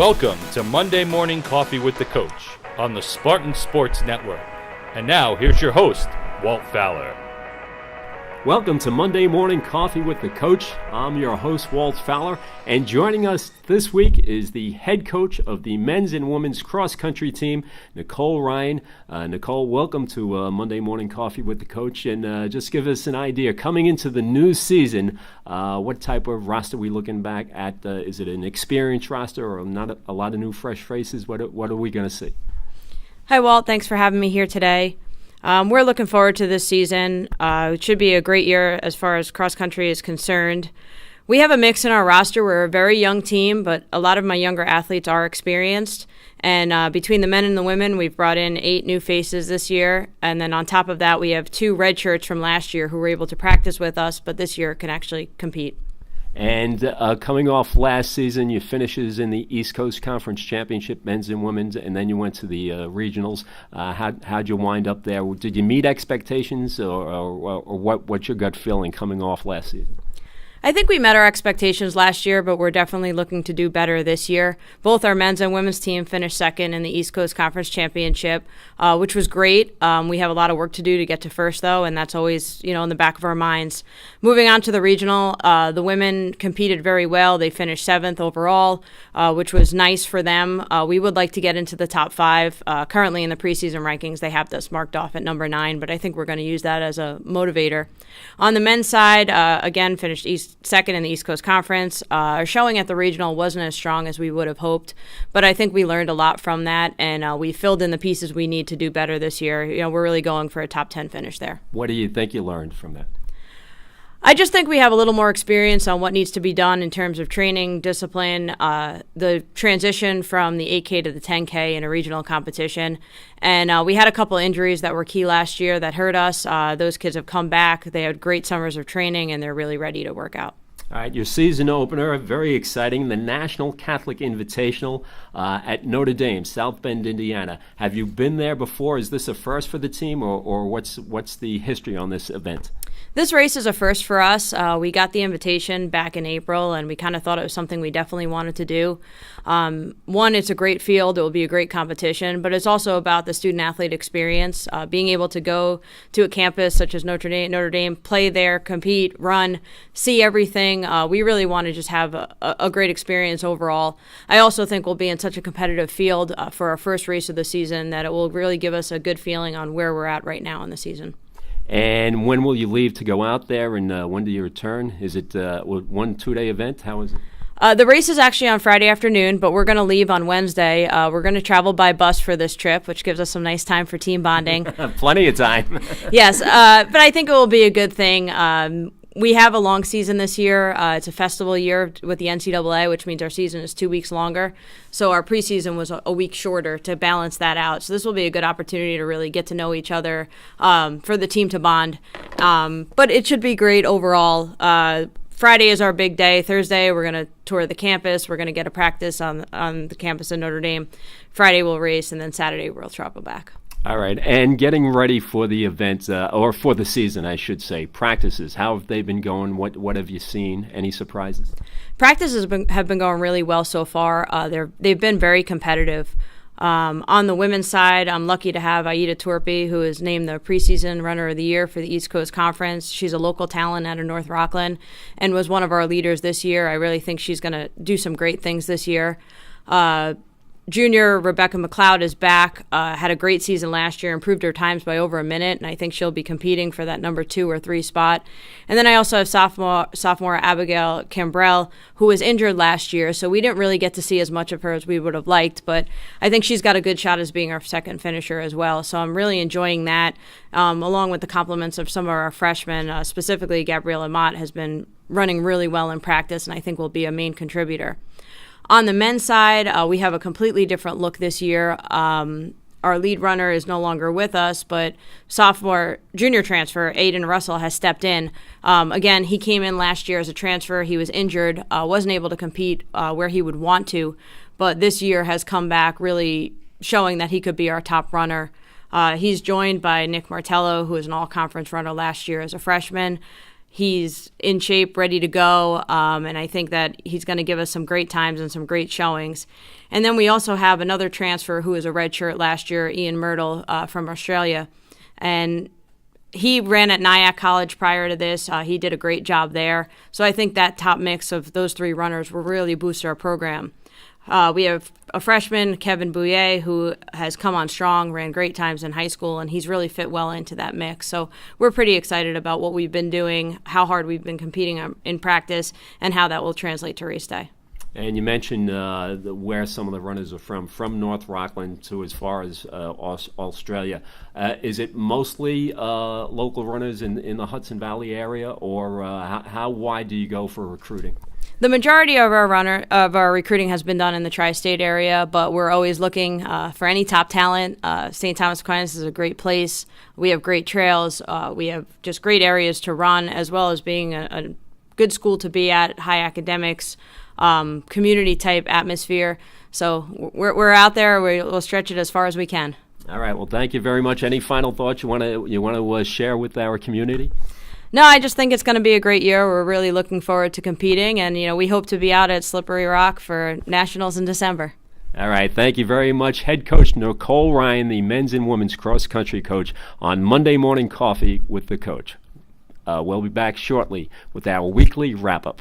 Welcome to Monday Morning Coffee with the Coach on the Spartan Sports Network. And now, here's your host, Walt Fowler. Welcome to Monday Morning Coffee with the Coach. I'm your host, Walt Fowler, and joining us this week is the head coach of the men's and women's cross-country team, Nicole Ryan. Nicole, welcome to Monday Morning Coffee with the Coach, and just give us an idea. Coming into the new season, what type of roster are we looking back at? Is it an experienced roster or not a lot of new fresh faces? What are we going to see? Hi, Walt. Thanks for having me here today. We're looking forward to this season. It should be a great year as far as cross-country is concerned. We have a mix in our roster. We're a very young team, but a lot of my younger athletes are experienced. And between the men and the women, we've brought in 8 new faces this year. And then on top of that, we have 2 red shirts from last year who were able to practice with us, but this year can actually compete. And coming off last season, you finishes in the East Coast Conference Championship, men's and women's, and then you went to the regionals. How'd you wind up there? Did you meet expectations, or what's your gut feeling coming off last season? I think we met our expectations last year, but we're definitely looking to do better this year. Both our men's and women's team finished second in the East Coast Conference Championship, which was great. We have a lot of work to do to get to first, though, and that's always, in the back of our minds. Moving on to the regional, the women competed very well. They finished 7th overall, which was nice for them. We would like to get into the top 5. Currently in the preseason rankings, they have us marked off at number 9, but I think we're going to use that as a motivator. On the men's side, again, finished second in the East Coast Conference. Our showing at the regional wasn't as strong as we would have hoped, but I think we learned a lot from that, and we filled in the pieces we need to do better this year. We're really going for a top 10 finish there. What do you think you learned from that? I just think we have a little more experience on what needs to be done in terms of training, discipline, the transition from the 8K to the 10K in a regional competition. And we had a couple injuries that were key last year that hurt us. Those kids have come back. They had great summers of training, and they're really ready to work out. All right, your season opener, very exciting, the National Catholic Invitational at Notre Dame, South Bend, Indiana. Have you been there before? Is this a first for the team, or what's the history on this event? This race is a first for us. We got the invitation back in April, and we kind of thought it was something we definitely wanted to do. One, it's a great field. It will be a great competition, but it's also about the student-athlete experience, being able to go to a campus such as Notre Dame, play there, compete, run, see everything. We really want to just have a great experience overall. I also think we'll be in such a competitive field for our first race of the season that it will really give us a good feeling on where we're at right now in the season. And when will you leave to go out there, and when do you return? Is it a 1-2-day event? How is it? The race is actually on Friday afternoon, but we're going to leave on Wednesday. We're going to travel by bus for this trip, which gives us some nice time for team bonding. Plenty of time. Yes, but I think it will be a good thing. We have a long season this year. It's a festival year with the NCAA, which means our season is 2 weeks longer. So our preseason was a week shorter to balance that out. So this will be a good opportunity to really get to know each other, for the team to bond. But it should be great overall. Friday is our big day. Thursday, we're going to tour the campus. We're going to get a practice on the campus in Notre Dame. Friday, we'll race, and then Saturday, we'll travel back. All right, and getting ready for the event, or for the season, I should say, practices, how have they been going? What have you seen? Any surprises? Practices have been going really well so far. They've been very competitive. On the women's side, I'm lucky to have Aida Torpy, who is named the preseason runner of the year for the East Coast Conference. She's a local talent out of North Rockland and was one of our leaders this year. I really think she's going to do some great things this year. Junior Rebecca McLeod is back, had a great season last year, improved her times by over a minute, and I think she'll be competing for that number 2 or 3 spot. And then I also have sophomore Abigail Cambrell, who was injured last year, so we didn't really get to see as much of her as we would have liked, but I think she's got a good shot as being our second finisher as well. So I'm really enjoying that, along with the compliments of some of our freshmen, specifically Gabriella Mott has been running really well in practice, and I think will be a main contributor. On the men's side, we have a completely different look this year. Our lead runner is no longer with us, but junior transfer, Aiden Russell, has stepped in. Again, he came in last year as a transfer. He was injured, wasn't able to compete where he would want to, but this year has come back really showing that he could be our top runner. He's joined by Nick Martello, who was an all-conference runner last year as a freshman. he's in shape, ready to go, and I think that he's going to give us some great times and some great showings. And then we also have another transfer who was a redshirt last year, Ian Myrtle from Australia, and he ran at Nyack College prior to this. He did a great job there. So I think that top mix of those three runners will really boost our program. We have a freshman, Kevin Bouillet, who has come on strong, ran great times in high school, and he's really fit well into that mix. So we're pretty excited about what we've been doing, how hard we've been competing in practice, and how that will translate to race day. And you mentioned where some of the runners are from North Rockland to as far as Australia. Is it mostly local runners in the Hudson Valley area, or how wide do you go for recruiting? The majority of our recruiting has been done in the tri-state area, but we're always looking for any top talent. St. Thomas Aquinas is a great place. We have great trails. We have just great areas to run, as well as being a good school to be at, high academics, community type atmosphere. So we're out there. We'll stretch it as far as we can. All right. Well, thank you very much. Any final thoughts you want to share with our community? No, I just think it's going to be a great year. We're really looking forward to competing, and we hope to be out at Slippery Rock for Nationals in December. All right, thank you very much, Head Coach Nicole Ryan, the men's and women's cross-country coach, on Monday Morning Coffee with the Coach. We'll be back shortly with our weekly wrap-up.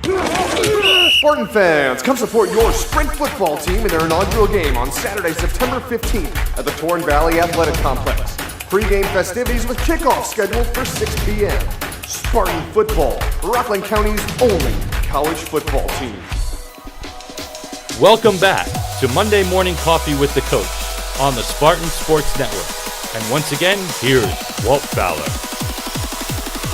Spartan fans, come support your Sprint football team in their inaugural game on Saturday, September 15th at the Torn Valley Athletic Complex. Pre-game festivities with kickoff scheduled for 6 p.m. Spartan football, Rockland County's only college football team. Welcome back to Monday Morning Coffee with the Coach on the Spartan Sports Network. And once again, here's Walt Fowler.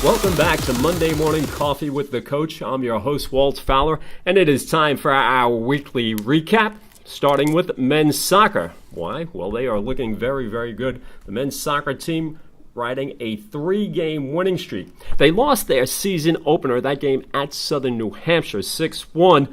Welcome back to Monday Morning Coffee with the Coach. I'm your host, Walt Fowler, and it is time for our weekly recap, starting with men's soccer. Why? Well, they are looking very, very good. The men's soccer team riding a 3-game winning streak. They lost their season opener, that game at Southern New Hampshire, 6-1.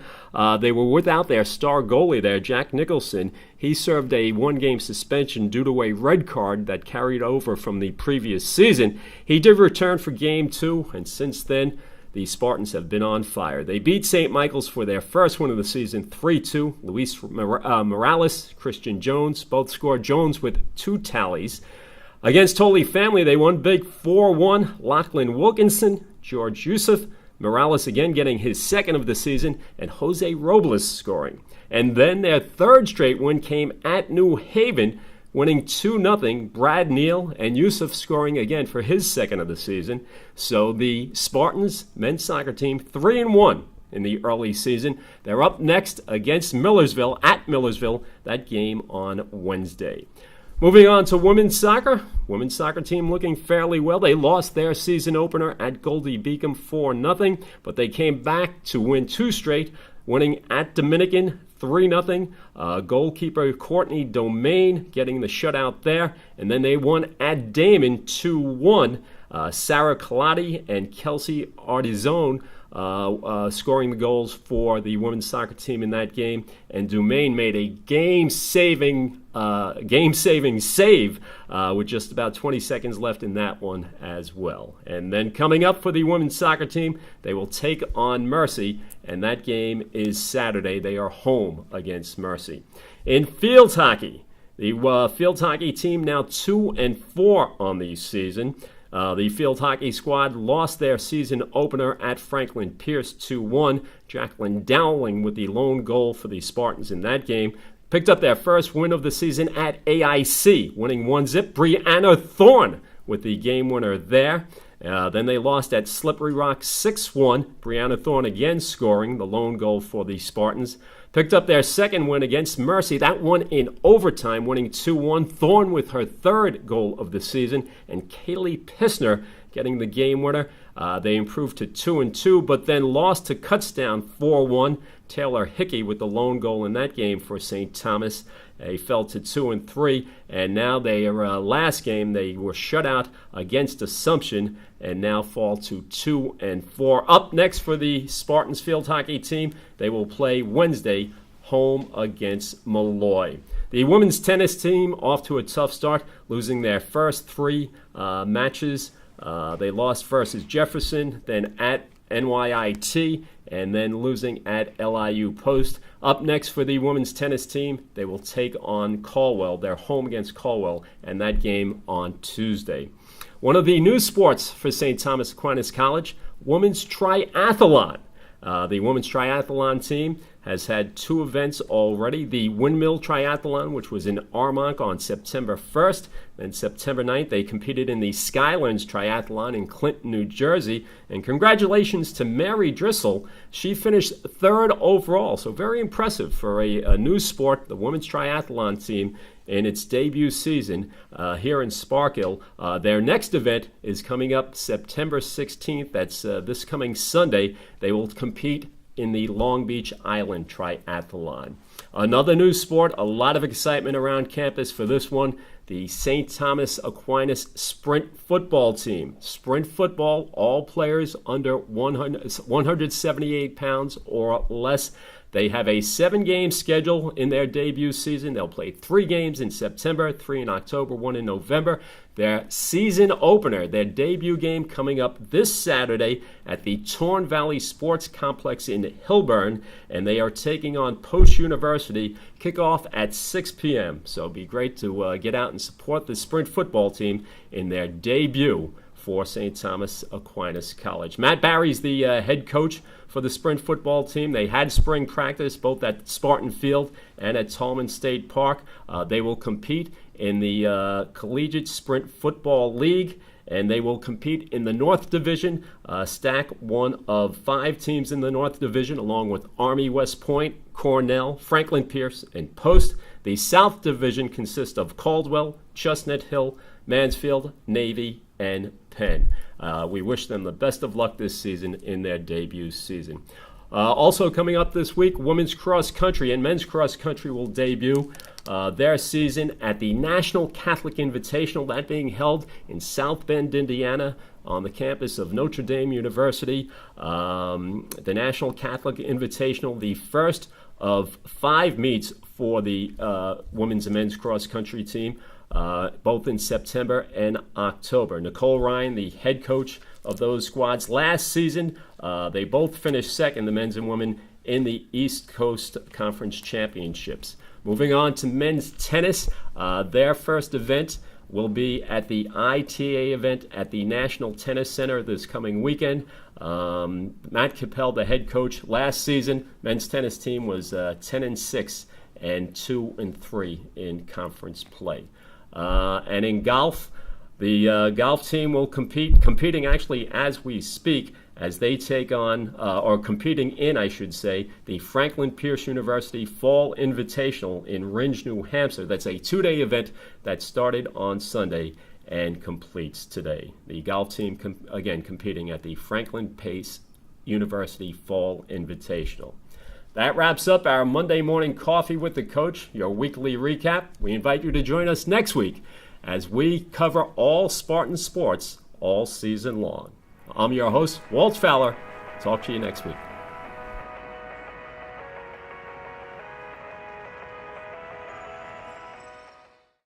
They were without their star goalie there, Jack Nicholson. He served a 1-game suspension due to a red card that carried over from the previous season. He did return for Game 2, and since then, the Spartans have been on fire. They beat St. Michael's for their first win of the season, 3-2. Luis Morales, Christian Jones, both scored. Jones with 2 tallies. Against Holy Family, they won big, 4-1. Lachlan Wilkinson, George Yusuf, Morales again getting his second of the season, and Jose Robles scoring. And then their third straight win came at New Haven, winning 2-0, Brad Neal and Yusuf scoring again for his second of the season. So the Spartans men's soccer team 3-1 in the early season. They're up next against Millersville at Millersville, that game on Wednesday. Moving on to women's soccer. Women's soccer team looking fairly well. They lost their season opener at Goldie Beacom 4-0, but they came back to win 2 straight, winning at Dominican 3-0. Goalkeeper Courtney Domain getting the shutout there. And then they won at Damon 2-1. Sarah Colati and Kelsey Artizone scoring the goals for the women's soccer team in that game. And Domain made a game-saving save with just about 20 seconds left in that one as well. And then coming up for the women's soccer team, they will take on Mercy, and that game is Saturday. They are home against Mercy. In field hockey, the field hockey team now 2-4 on the season. The field hockey squad lost their season opener at Franklin Pierce 2-1. Jacqueline Dowling with the lone goal for the Spartans in that game. Picked up their first win of the season at AIC, winning 1-0. Brianna Thorne with the game winner there. Then they lost at Slippery Rock 6-1. Brianna Thorne again scoring the lone goal for the Spartans. Picked up their second win against Mercy, that one in overtime, winning 2-1. Thorne with her third goal of the season, and Kaylee Pissner getting the game winner. They improved to 2-2, but then lost to Kutztown 4-1. Taylor Hickey with the lone goal in that game for St. Thomas. They fell to 2-3, and now their last game they were shut out against Assumption, and now fall to 2-4. Up next for the Spartans field hockey team, they will play Wednesday home against Malloy. The women's tennis team off to a tough start, losing their first 3 matches They lost versus Jefferson, then at NYIT, and then losing at LIU Post. Up next for the women's tennis team, they will take on Caldwell. They're home against Caldwell, and that game on Tuesday. One of the new sports for St. Thomas Aquinas College, women's triathlon. The women's triathlon team has had 2 events already. The Windmill Triathlon, which was in Armonk on September 1st. Then September 9th, they competed in the Skylands Triathlon in Clinton, New Jersey. And congratulations to Mary Drissel. She finished 3rd overall, so very impressive for a new sport, the women's triathlon team, in its debut season here in Sparkill. Their next event is coming up September 16th. That's this coming Sunday. They will compete in the Long Beach Island Triathlon. Another new sport, a lot of excitement around campus for this one, the St. Thomas Aquinas Sprint Football Team. Sprint football, all players under 178 pounds or less. They have a 7-game schedule in their debut season. They'll play 3 games in September, 3 in October, 1 in November. Their season opener, their debut game coming up this Saturday at the Torn Valley Sports Complex in Hilburn, and they are taking on Post University. Kickoff at 6 p.m. So it'll be great to get out and support the Sprint football team in their debut for St. Thomas Aquinas College. Matt Barry's the head coach for the Sprint football team. They had spring practice both at Spartan Field and at Tallman State Park. They will compete in the Collegiate Sprint Football League, and they will compete in the North Division, stack one of 5 teams in the North Division, along with Army West Point, Cornell, Franklin Pierce, and Post. The South Division consists of Caldwell, Chestnut Hill, Mansfield, Navy, and Penn. We wish them the best of luck this season in their debut season. Also coming up this week, women's cross country and men's cross country will debut their season at the National Catholic Invitational, that being held in South Bend, Indiana, on the campus of Notre Dame University. The National Catholic Invitational, the first of 5 meets for the women's and men's cross country team, both in September and October. Nicole Ryan, the head coach of those squads last season, they both finished second, the men's and women, in the East Coast Conference Championships. Moving on to men's tennis, their first event will be at the ITA event at the National Tennis Center this coming weekend. Matt Capel, the head coach last season, men's tennis team was 10-6 and 2-3 in conference play. And in golf, the golf team will competing actually as we speak, as they take on, or competing in, I should say, the Franklin Pierce University Fall Invitational in Ringe, New Hampshire. That's a 2-day event that started on Sunday and completes today. The golf team, again, competing at the Franklin Pierce University Fall Invitational. That wraps up our Monday morning coffee with the coach, your weekly recap. We invite you to join us next week as we cover all Spartan sports all season long. I'm your host, Walt Fowler. Talk to you next week.